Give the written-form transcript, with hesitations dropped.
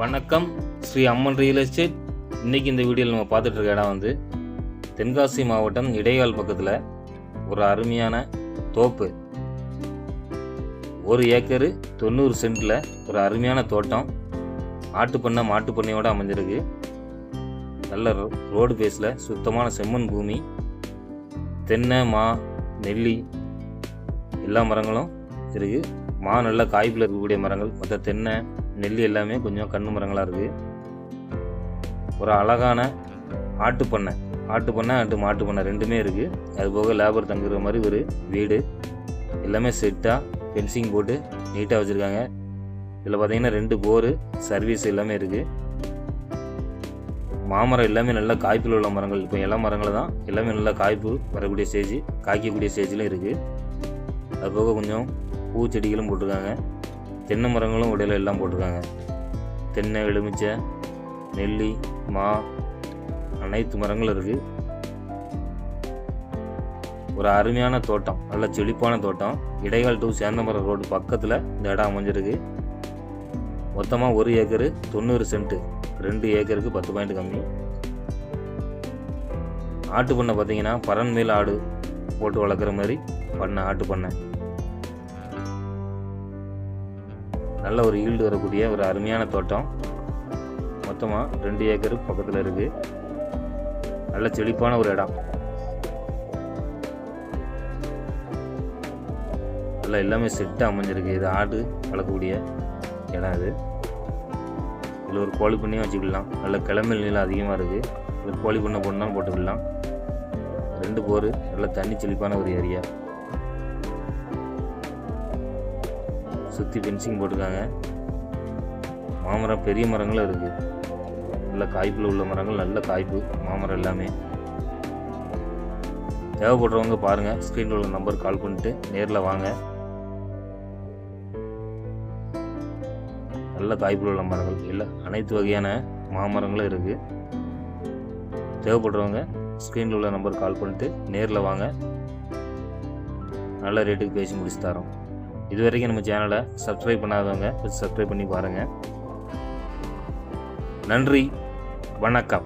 வணக்கம், ஸ்ரீ அம்மன் real estate. இன்றைக்கி இந்த வீடியோவில் நம்ம பார்த்துட்டு இருக்க இடம் வந்து தென்காசி மாவட்டம் இடைகால் பக்கத்தில் ஒரு அருமையான தோப்பு. 1 ஏக்கரு 90 சென்டில் ஒரு அருமையான தோட்டம். ஆட்டுப்பண்ணை மாட்டு பண்ணையோடு அமைஞ்சிருக்கு. நல்ல ரோடு பேஸில் சுத்தமான செம்மண் பூமி. தென்னை, மா, நெல்லி எல்லா மரங்களும் இருக்குது. மா நல்ல காய்ப்பில் இருக்கக்கூடிய மரங்கள். மற்ற தென்னை, நெல்லி எல்லாமே கொஞ்சம் கண்ணு மரங்களாக இருக்குது. ஒரு அழகான ஆட்டுப்பண்ணை அண்டு மாட்டு பண்ணை ரெண்டுமே இருக்குது. அதுபோக லேபர் தங்குற மாதிரி ஒரு வீடு. எல்லாமே செட்டாக ஃபென்சிங் போட்டு நீட்டாக வச்சுருக்காங்க. இதில் பார்த்திங்கன்னா 2 போரு சர்வீஸ் எல்லாமே இருக்குது. மாமரம் எல்லாமே நல்ல காய்ப்பில் உள்ள மரங்கள். இப்போ எல்லா மரங்களும் தான் எல்லாமே நல்லா காய்ப்பு வரக்கூடிய ஸ்டேஜ், காய்க்கக்கூடிய ஸ்டேஜிலும் இருக்குது. அதுபோக கொஞ்சம் பூச்செடிகளும் போட்டிருக்காங்க. தென்னை மரங்களும் உடையில எல்லாம் போட்டிருக்காங்க. தென்னை, எலுமிச்சை, நெல்லி, மா அனைத்து மரங்களும் இருக்குது. ஒரு அருமையான தோட்டம், நல்ல செழிப்பான தோட்டம். இடைகால் டு சேந்தமரம் ரோடு பக்கத்தில் இந்த இடம் அமைஞ்சிருக்கு. மொத்தமாக 1 ஏக்கரு 90 சென்ட்டு, 2 ஏக்கருக்கு 10 பாயிண்ட் கம்மி. ஆட்டு பண்ணை பார்த்தீங்கன்னா பரன் மேல் ஆடு போட்டு வளர்க்குற மாதிரி பண்ணை, ஆட்டு பண்ணை. நல்ல ஒரு ஈல்டு வரக்கூடிய ஒரு அருமையான தோட்டம். மொத்தமாக 2 ஏக்கரு பக்கத்தில் இருக்குது. நல்ல செழிப்பான ஒரு இடம். நல்லா எல்லாமே செட்டாக அமைஞ்சிருக்கு. இது ஆடு வளர்க்கக்கூடிய இடம். இதில் ஒரு கோழி பண்ணையும் வச்சுக்கலாம். நல்ல கிளம்பல் நீளம் அதிகமாக இருக்குது. இதில் கோழி பண்ணை போடணும் போட்டுக்கலாம். 2 போர், நல்ல தண்ணி செழிப்பான ஒரு ஏரியா. சுற்றி ஃபென்சிங் போட்டிருக்காங்க. மாமரம் பெரிய மரங்களும் இருக்குது. நல்ல காய்ப்பில் உள்ள மரங்கள், நல்ல காய்ப்பு மாமரம் எல்லாமே. தேவைப்படுறவங்க பாருங்கள், ஸ்க்ரீனில் உள்ள நம்பர் கால் பண்ணிட்டு நேரில் வாங்க. நல்ல காய்ப்பில் உள்ள மரங்கள் இல்லை, அனைத்து வகையான மாமரங்களும் இருக்குது. தேவைப்படுறவங்க ஸ்க்ரீனில் உள்ள நம்பர் கால் பண்ணிட்டு நேரில் வாங்க. நல்ல ரேட்டுக்கு பேசி முடிச்சு தரோம். இது வரைக்கும் நம்ம சேனலை சப்ஸ்கிரைப் பண்ணாதவங்க சப்ஸ்கிரைப் பண்ணி பாருங்கள். நன்றி, வணக்கம்.